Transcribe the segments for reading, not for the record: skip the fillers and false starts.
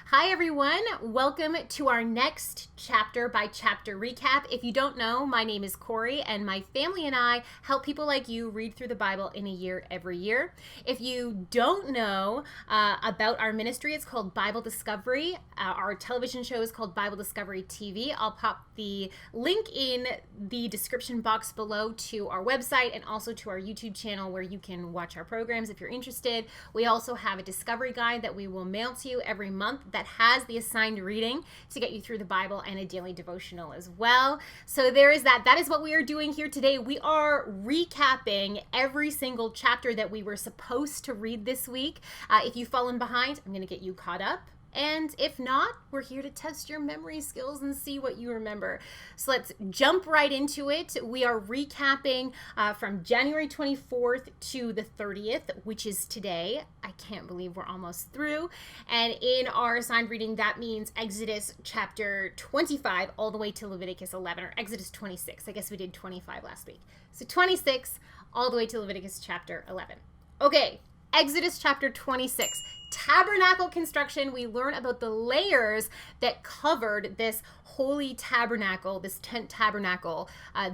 Hi everyone, welcome to our next chapter by chapter recap. If you don't know, my name is Corie and my family and I help people like you read through the Bible in a year every year. If you don't know about our ministry, it's called Bible Discovery. Our television show is called Bible Discovery TV. I'll pop the link in the description box below to our website and also to our YouTube channel where you can watch our programs if you're interested. We also have a discovery guide that we will mail to you every month that has the assigned reading to get you through the Bible and a daily devotional as well. So there is that. That is what we are doing here today. We are recapping every single chapter that we were supposed to read this week. If you've fallen behind, I'm going to get you caught up. And if not, we're here to test your memory skills and see what you remember. So let's jump right into it. We are recapping from January 24th to the 30th, which is today. I can't believe we're almost through. And in our assigned reading, that means Exodus chapter 25 all the way to Leviticus 11, or Exodus 26. I guess we did 25 last week. So 26 all the way to Leviticus chapter 11. Okay, Exodus chapter 26. Tabernacle construction. We learn about the layers that covered this holy tabernacle, this tent tabernacle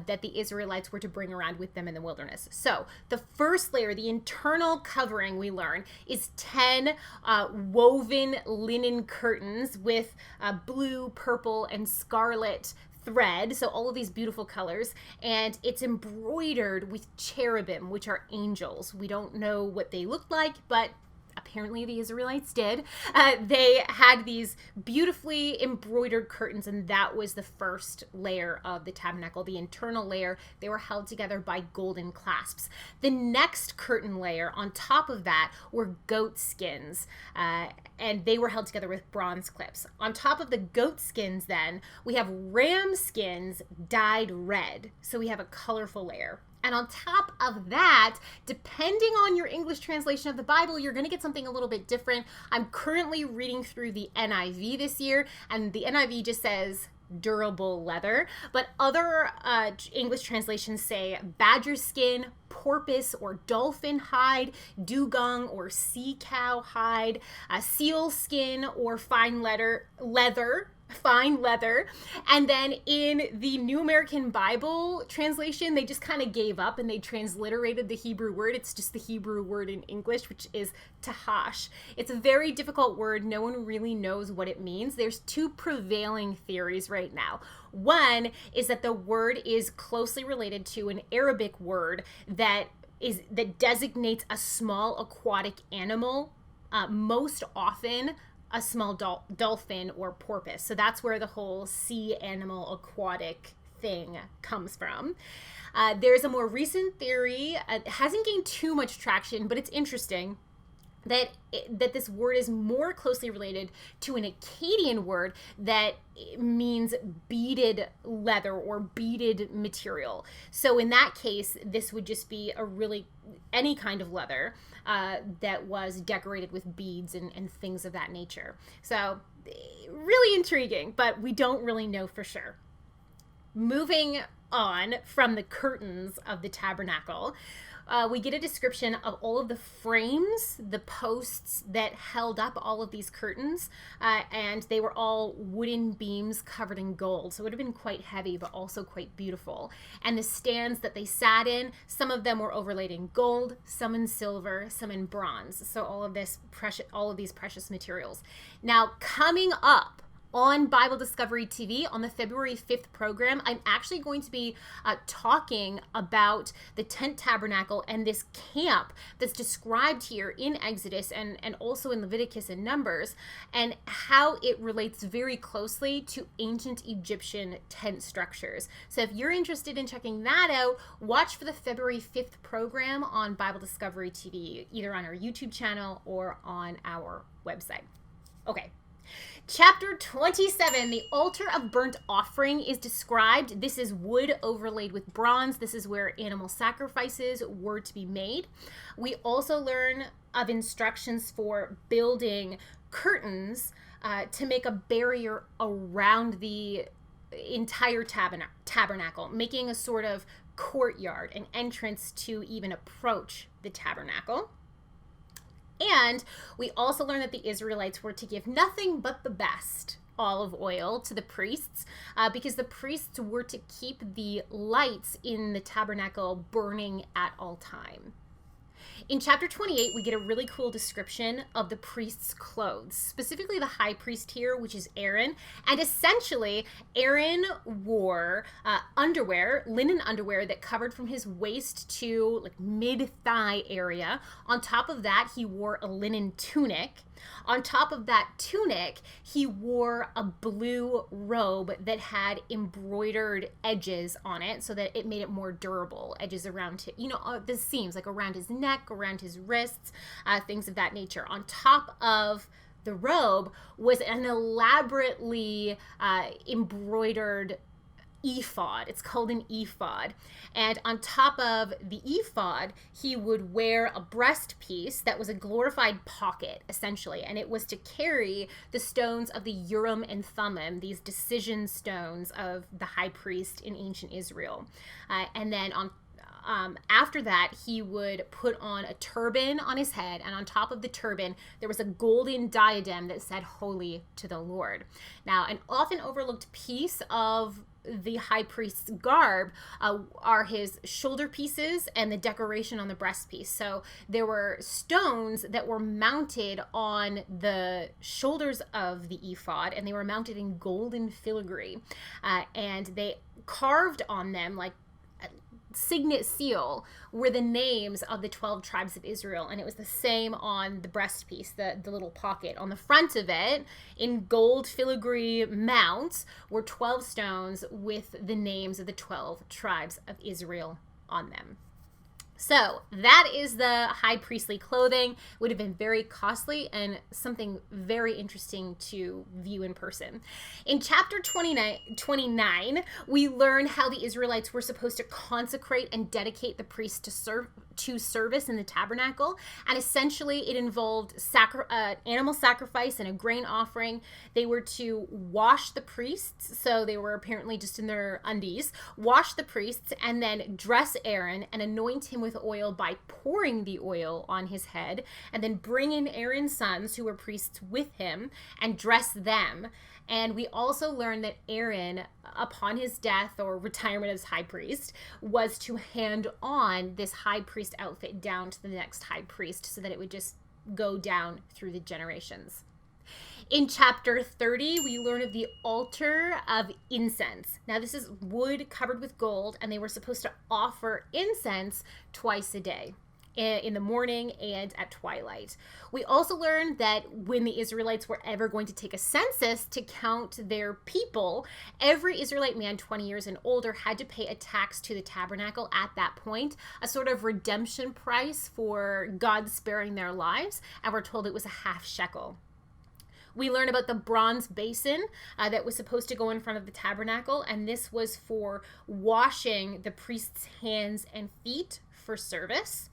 that the Israelites were to bring around with them in the wilderness. So the first layer, the internal covering, we learn is 10 woven linen curtains with blue, purple, and scarlet thread, so all of these beautiful colors, and it's embroidered with cherubim, which are angels. We don't know what they look like, but apparently the Israelites did. They had these beautifully embroidered curtains, and that was the first layer of the tabernacle, the internal layer. They were held together by golden clasps. The next curtain layer on top of that were goat skins, and they were held together with bronze clips. On top of the goat skins, then, we have ram skins dyed red. So we have a colorful layer. And on top of that, depending on your English translation of the Bible, you're going to get something a little bit different. I'm currently reading through the NIV this year, and the NIV just says durable leather, but other English translations say badger skin, porpoise or dolphin hide, dugong or sea cow hide, seal skin or fine leather, and then in the New American Bible translation, they just kind of gave up and they transliterated the Hebrew word. It's just the Hebrew word in English, which is tahash. It's a very difficult word. No one really knows what it means. There's two prevailing theories right now. One is that the word is closely related to an Arabic word that designates a small aquatic animal, most often a small dolphin or porpoise. So that's where the whole sea animal aquatic thing comes from. There's a more recent theory. It hasn't gained too much traction, but it's interesting that this word is more closely related to an Akkadian word that means beaded leather or beaded material. So in that case, this would just be any kind of leather that was decorated with beads and things of that nature. So really intriguing, but we don't really know for sure. Moving on from the curtains of the tabernacle, we get a description of all of the frames, the posts that held up all of these curtains, and they were all wooden beams covered in gold. So it would have been quite heavy, but also quite beautiful. And the stands that they sat in, some of them were overlaid in gold, some in silver, some in bronze. So all of these precious materials. Now, coming up on Bible Discovery TV on the February 5th program, I'm actually going to be talking about the tent tabernacle and this camp that's described here in Exodus and also in Leviticus and Numbers, and how it relates very closely to ancient Egyptian tent structures. So if you're interested in checking that out, watch for the February 5th program on Bible Discovery TV, either on our YouTube channel or on our website. Okay. Chapter 27, the altar of burnt offering is described. This is wood overlaid with bronze. This is where animal sacrifices were to be made. We also learn of instructions for building curtains to make a barrier around the entire tabernacle, making a sort of courtyard, an entrance to even approach the tabernacle. And we also learn that the Israelites were to give nothing but the best olive oil to the priests because the priests were to keep the lights in the tabernacle burning at all time. In chapter 28, we get a really cool description of the priest's clothes, specifically the high priest here, which is Aaron. And essentially, Aaron wore underwear, linen underwear that covered from his waist to like mid-thigh area. On top of that, he wore a linen tunic. On top of that tunic, he wore a blue robe that had embroidered edges on it so that it made it more durable. Edges around, the seams, like around his neck, around his wrists, things of that nature. On top of the robe was an elaborately embroidered ephod. It's called an ephod. And on top of the ephod, he would wear a breast piece that was a glorified pocket, essentially. And it was to carry the stones of the Urim and Thummim, these decision stones of the high priest in ancient Israel. And then after that, he would put on a turban on his head, and on top of the turban, there was a golden diadem that said, "Holy to the Lord." Now, an often overlooked piece of the high priest's garb are his shoulder pieces and the decoration on the breast piece. So there were stones that were mounted on the shoulders of the ephod, and they were mounted in golden filigree, and they carved on them like signet seal were the names of the 12 tribes of Israel, and it was the same on the breast piece, the little pocket. On the front of it, in gold filigree mounts, were 12 stones with the names of the 12 tribes of Israel on them. So that is the high priestly clothing. Would have been very costly and something very interesting to view in person. In chapter 29, we learn how the Israelites were supposed to consecrate and dedicate the priest to service in the tabernacle. And essentially it involved animal sacrifice and a grain offering. They were to wash the priests, so they were apparently just in their undies, wash the priests, and then dress Aaron and anoint him with oil by pouring the oil on his head, and then bring in Aaron's sons who were priests with him and dress them. And we also learned that Aaron, upon his death or retirement as high priest, was to hand on this high priest outfit down to the next high priest so that it would just go down through the generations. In chapter 30, we learn of the altar of incense. Now, this is wood covered with gold, and they were supposed to offer incense twice a day, in the morning and at twilight. We also learned that when the Israelites were ever going to take a census to count their people, every Israelite man 20 years and older had to pay a tax to the tabernacle at that point, a sort of redemption price for God sparing their lives, and we're told it was a half shekel. We learn about the bronze basin that was supposed to go in front of the tabernacle, and this was for washing the priest's hands and feet for service.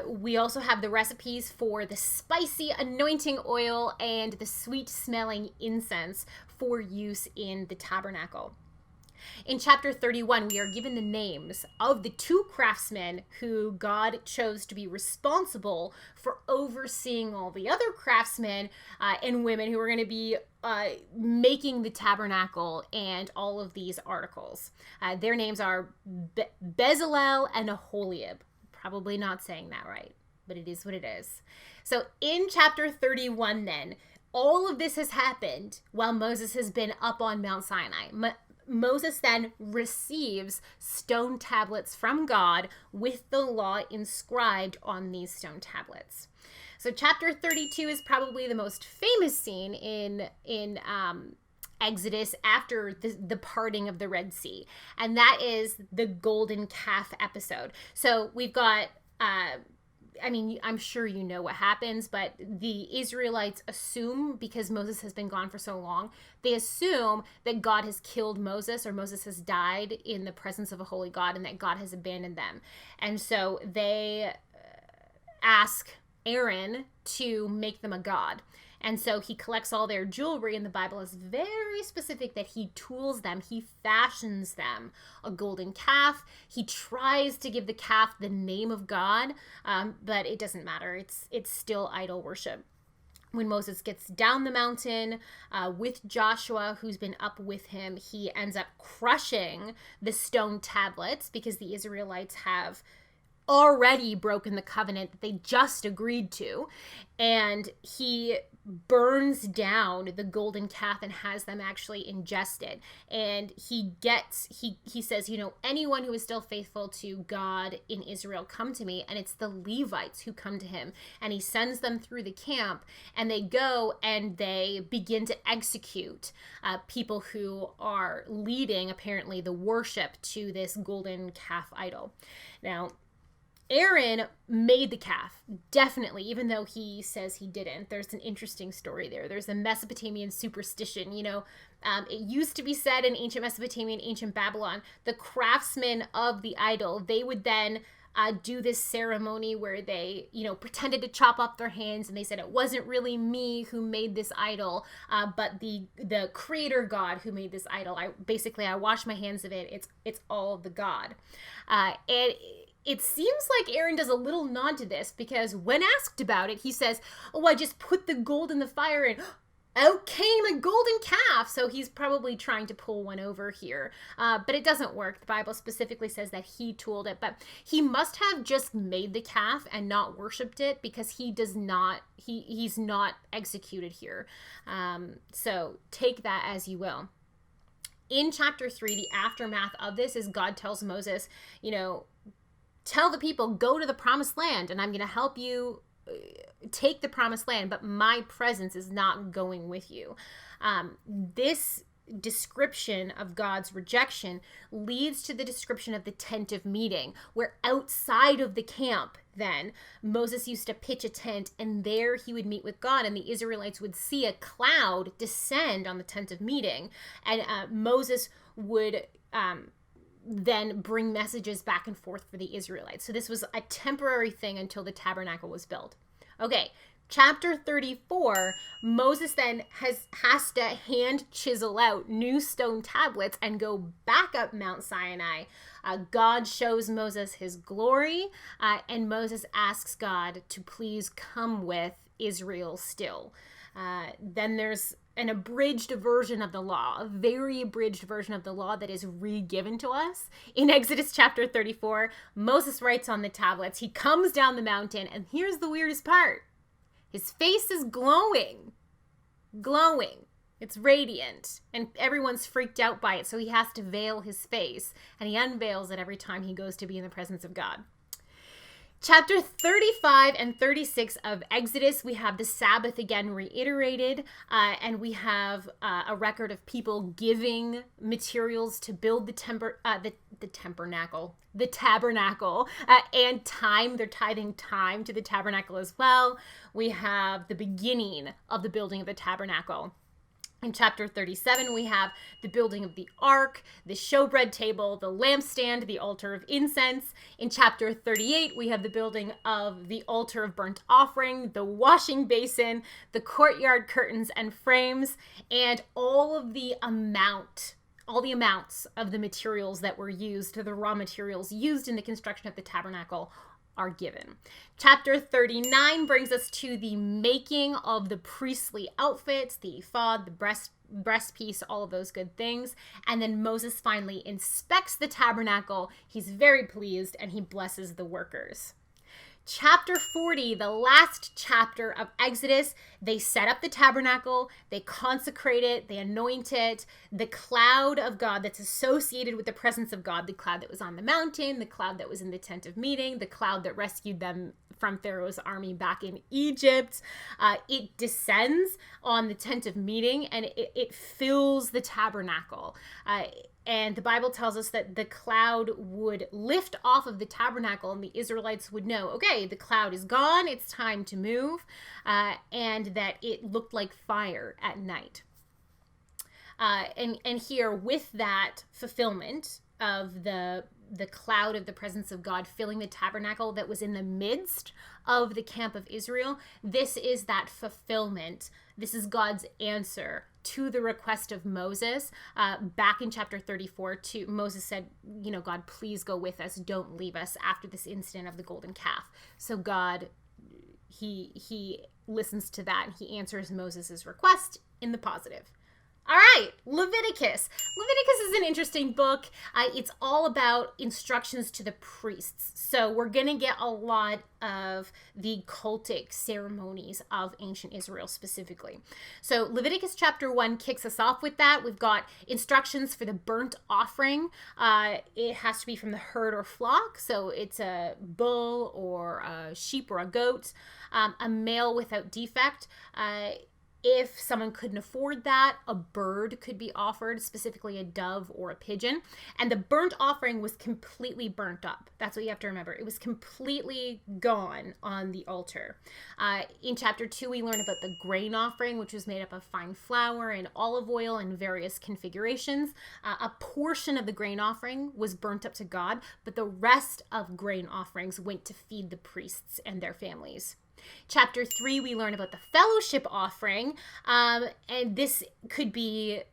We also have the recipes for the spicy anointing oil and the sweet smelling incense for use in the tabernacle. In chapter 31, we are given the names of the 2 craftsmen who God chose to be responsible for overseeing all the other craftsmen and women who are going to be making the tabernacle and all of these articles. Their names are Bezalel and Aholiab. Probably not saying that right, but it is what it is. So in chapter 31 then, all of this has happened while Moses has been up on Mount Sinai. Moses then receives stone tablets from God with the law inscribed on these stone tablets. So chapter 32 is probably the most famous scene in Exodus after the parting of the Red Sea, and that is the golden calf episode. So we've got I'm sure you know what happens, but the Israelites assume, because Moses has been gone for so long, they assume that God has killed Moses, or Moses has died in the presence of a holy God, and that God has abandoned them. And so they ask Aaron to make them a god. And so he collects all their jewelry, and the Bible is very specific that he tools them, he fashions them a golden calf. He tries to give the calf the name of God, but it doesn't matter. It's still idol worship. When Moses gets down the mountain with Joshua, who's been up with him, he ends up crushing the stone tablets because the Israelites have already broken the covenant that they just agreed to. And he burns down the golden calf and has them actually ingested. And he says, anyone who is still faithful to God in Israel, come to me. And it's the Levites who come to him. And he sends them through the camp, and they go and they begin to execute people who are leading, apparently, the worship to this golden calf idol. Now, Aaron made the calf, definitely, even though he says he didn't. There's an interesting story there. There's a Mesopotamian superstition. It used to be said in ancient Mesopotamia and ancient Babylon, the craftsmen of the idol, they would then do this ceremony where they, pretended to chop off their hands, and they said it wasn't really me who made this idol, but the creator God who made this idol. I wash my hands of it. It's all the God. It seems like Aaron does a little nod to this, because when asked about it, he says, I just put the gold in the fire and out came a golden calf. So he's probably trying to pull one over here. But it doesn't work. The Bible specifically says that he tooled it, but he must have just made the calf and not worshipped it, because he's not executed here. So take that as you will. In chapter 3, the aftermath of this is God tells Moses, tell the people, go to the promised land, and I'm going to help you take the promised land, but my presence is not going with you. This description of God's rejection leads to the description of the tent of meeting, where outside of the camp, then Moses used to pitch a tent, and there he would meet with God, and the Israelites would see a cloud descend on the tent of meeting, and Moses would then bring messages back and forth for the Israelites. So this was a temporary thing until the tabernacle was built. Okay, chapter 34, Moses then has to hand chisel out new stone tablets and go back up Mount Sinai. God shows Moses his glory, and Moses asks God to please come with Israel still. Then there's an abridged version of the law, a very abridged version of the law that is re-given to us. In Exodus chapter 34, Moses writes on the tablets, he comes down the mountain, and here's the weirdest part. His face is glowing. It's radiant, and everyone's freaked out by it, so he has to veil his face, and he unveils it every time he goes to be in the presence of God. Chapter 35 and 36 of Exodus, we have the Sabbath again reiterated, and we have a record of people giving materials to build the tabernacle, and time. They're tithing time to the tabernacle as well. We have the beginning of the building of the tabernacle. In chapter 37, we have the building of the ark, the showbread table, the lampstand, the altar of incense. In chapter 38, we have the building of the altar of burnt offering, the washing basin, the courtyard curtains and frames, and all the amounts of the materials that were used, the raw materials used in the construction of the tabernacle, are given. Chapter 39 brings us to the making of the priestly outfits, the ephod, the breastpiece, all of those good things. And then Moses finally inspects the tabernacle. He's very pleased, and he blesses the workers. Chapter 40, the last chapter of Exodus, they set up the tabernacle, they consecrate it, they anoint it. The cloud of God that's associated with the presence of God, the cloud that was on the mountain, the cloud that was in the tent of meeting, the cloud that rescued them from Pharaoh's army back in Egypt, it descends on the tent of meeting, and it fills the tabernacle. And the Bible tells us that the cloud would lift off of the tabernacle, and the Israelites would know, okay, the cloud is gone, it's time to move, and that it looked like fire at night. And here, with that fulfillment of the cloud of the presence of God filling the tabernacle that was in the midst of the camp of Israel, this is that fulfillment This is God's answer to the request of Moses. Back in chapter 34, Moses said, God, please go with us. Don't leave us after this incident of the golden calf. So God, he listens to that, and he answers Moses' request in the positive. All right, Leviticus. Leviticus is an interesting book. It's all about instructions to the priests. So we're going to get a lot of the cultic ceremonies of ancient Israel specifically. So Leviticus Chapter 1 kicks us off with that. We've got instructions for the burnt offering. It has to be from the herd or flock. So it's a bull or a sheep or a goat, a male without defect. If someone couldn't afford that, a bird could be offered, specifically a dove or a pigeon. And the burnt offering was completely burnt up. That's what you have to remember. It was completely gone on the altar. In chapter 2, we learn about the grain offering, which was made up of fine flour and olive oil in various configurations. A portion of the grain offering was burnt up to God, but the rest of grain offerings went to feed the priests and their families. Chapter 3, we learn about the fellowship offering, and this could be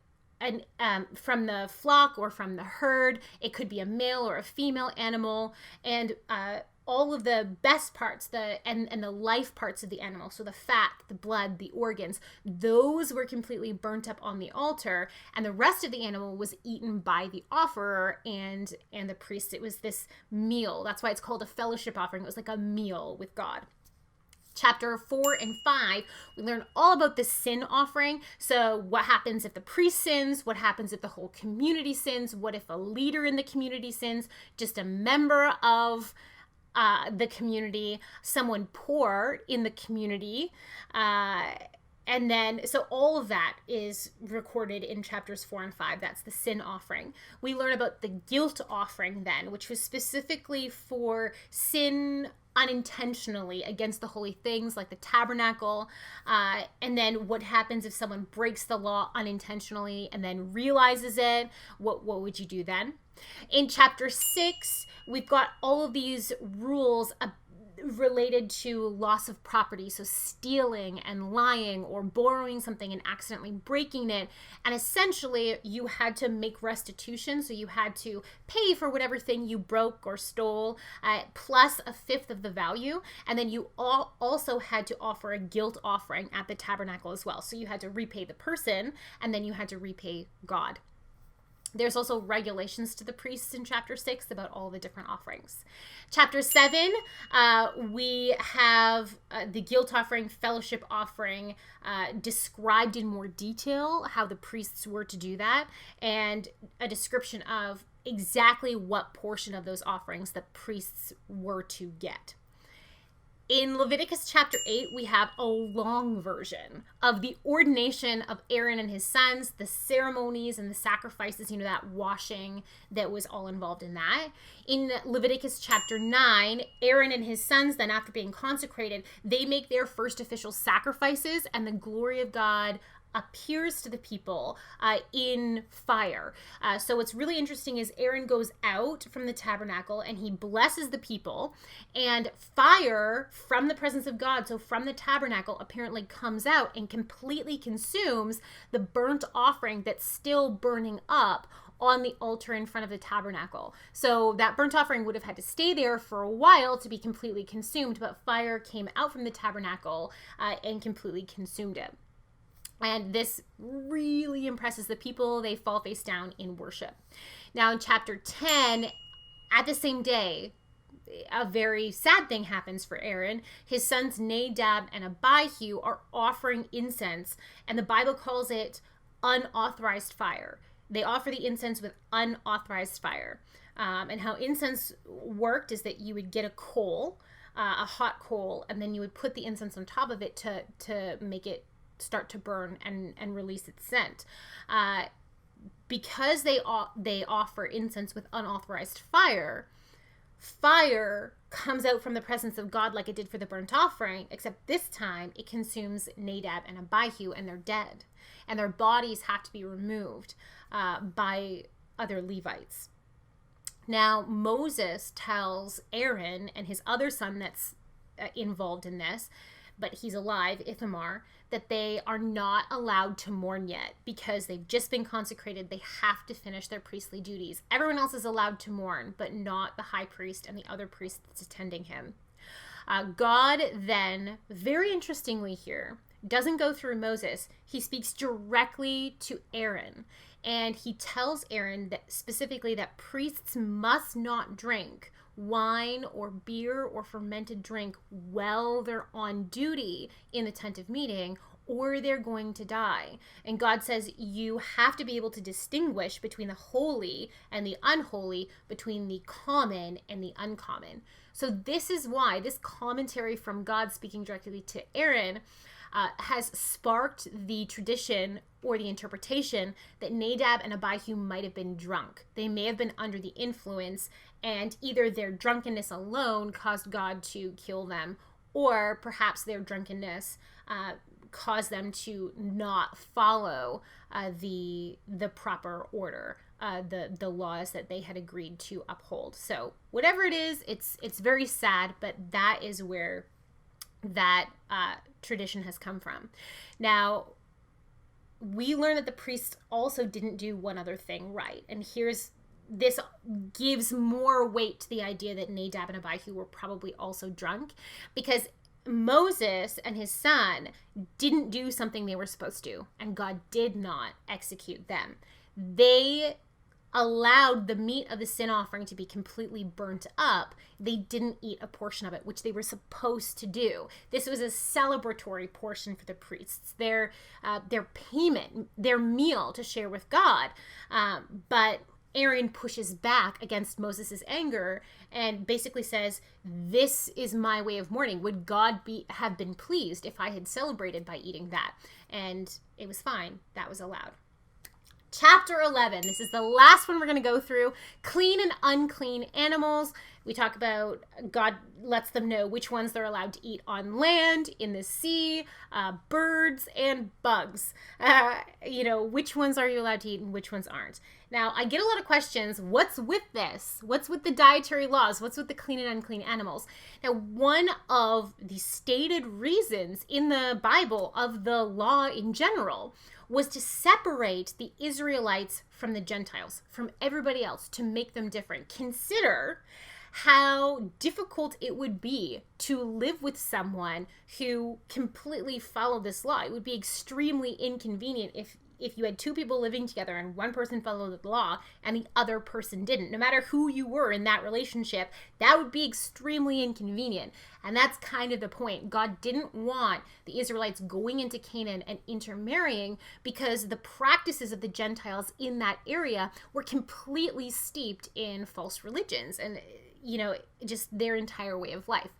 from the flock or from the herd. It could be a male or a female animal, and all of the best parts, and the life parts of the animal, so the fat, the blood, the organs, those were completely burnt up on the altar, and the rest of the animal was eaten by the offerer and the priest. It was this meal. That's why it's called a fellowship offering. It was like a meal with God. Chapter 4 and 5, we learn all about the sin offering. So what happens if the priest sins? What happens if the whole community sins? What if a leader in the community sins? Just a member of the community, someone poor in the community. And then, so all of that is recorded in chapters 4 and 5. That's the sin offering. We learn about the guilt offering then, which was specifically for sin unintentionally against the holy things like the tabernacle. And then what happens if someone breaks the law unintentionally and then realizes it? What would you do then? In chapter 6, we've got all of these rules related to loss of property, so stealing and lying or borrowing something and accidentally breaking it. And essentially you had to make restitution, so you had to pay for whatever thing you broke or stole, plus a fifth of the value. And then you also had to offer a guilt offering at the tabernacle as well. So you had to repay the person, and then you had to repay God. There's also regulations to the priests in chapter 6 about all the different offerings. Chapter 7, we have the guilt offering, fellowship offering, described in more detail how the priests were to do that, and a description of exactly what portion of those offerings the priests were to get. In Leviticus chapter 8, we have a long version of the ordination of Aaron and his sons, the ceremonies and the sacrifices, that washing that was all involved in that. In Leviticus chapter 9, Aaron and his sons, then after being consecrated, they make their first official sacrifices, and the glory of God appears to the people in fire. So what's really interesting is Aaron goes out from the tabernacle and he blesses the people, and fire from the presence of God, so from the tabernacle, apparently comes out and completely consumes the burnt offering that's still burning up on the altar in front of the tabernacle. So that burnt offering would have had to stay there for a while to be completely consumed, but fire came out from the tabernacle and completely consumed it. And this really impresses the people. They fall face down in worship. Now in chapter 10, at the same day, a very sad thing happens for Aaron. His sons Nadab and Abihu are offering incense, and the Bible calls it unauthorized fire. They offer the incense with unauthorized fire. And how incense worked is that you would get a coal, a hot coal, and then you would put the incense on top of it to make it start to burn and release its scent. Because they offer incense with unauthorized fire comes out from the presence of God like it did for the burnt offering, except this time it consumes Nadab and Abihu, and they're dead, and their bodies have to be removed by other Levites. Now Moses tells Aaron and his other son that's involved in this, but he's alive, Ithamar, that they are not allowed to mourn yet because they've just been consecrated. They have to finish their priestly duties. Everyone else is allowed to mourn, but not the high priest and the other priest that's attending him. God then, very interestingly here, doesn't go through Moses. He speaks directly to Aaron, and he tells Aaron that specifically that priests must not drink wine or beer or fermented drink while they're on duty in the tent of meeting, or they're going to die. And God says you have to be able to distinguish between the holy and the unholy, between the common and the uncommon. So this is why this commentary from God speaking directly to Aaron has sparked the tradition or the interpretation that Nadab and Abihu might have been drunk. They may have been under the influence, and either their drunkenness alone caused God to kill them, or perhaps their drunkenness caused them to not follow the proper order, the laws that they had agreed to uphold. So whatever it is, it's very sad, but that is where that tradition has come from. Now, we learn that the priests also didn't do one other thing right. And this gives more weight to the idea that Nadab and Abihu were probably also drunk, because Moses and his son didn't do something they were supposed to, and God did not execute them. They allowed the meat of the sin offering to be completely burnt up. They didn't eat a portion of it, which they were supposed to do. This was a celebratory portion for the priests, their payment, their meal to share with God. But Aaron pushes back against Moses' anger and basically says, this is my way of mourning. Would God have been pleased if I had celebrated by eating that? And it was fine. That was allowed. Chapter 11. This is the last one we're going to go through. Clean and unclean animals. We talk about God lets them know which ones they're allowed to eat on land, in the sea, birds, and bugs. Which ones are you allowed to eat and which ones aren't? Now, I get a lot of questions. What's with this? What's with the dietary laws? What's with the clean and unclean animals? Now, one of the stated reasons in the Bible of the law in general was to separate the Israelites from the Gentiles, from everybody else, to make them different. Consider how difficult it would be to live with someone who completely followed this law. It would be extremely inconvenient if you had two people living together and one person followed the law and the other person didn't. No matter who you were in that relationship, that would be extremely inconvenient. And that's kind of the point. God didn't want the Israelites going into Canaan and intermarrying, because the practices of the Gentiles in that area were completely steeped in false religions and, just their entire way of life.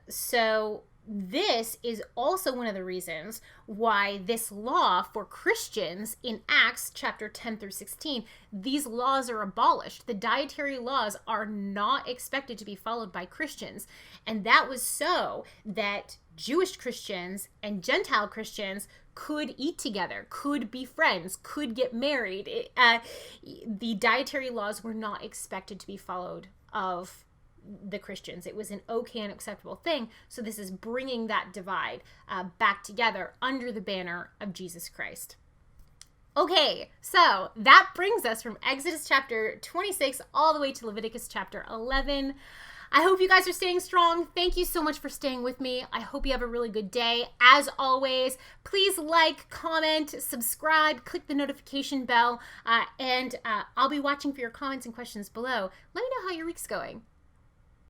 So this is also one of the reasons why this law for Christians in Acts chapter 10 through 16, these laws are abolished. The dietary laws are not expected to be followed by Christians. And that was so that Jewish Christians and Gentile Christians could eat together, could be friends, could get married. The dietary laws were not expected to be followed of the Christians. It was an okay and acceptable thing. So this is bringing that divide back together under the banner of Jesus Christ. Okay, so that brings us from Exodus chapter 26 all the way to Leviticus chapter 11. I hope you guys are staying strong. Thank you so much for staying with me. I hope you have a really good day. As always, please like, comment, subscribe, click the notification bell, and I'll be watching for your comments and questions below. Let me know how your week's going.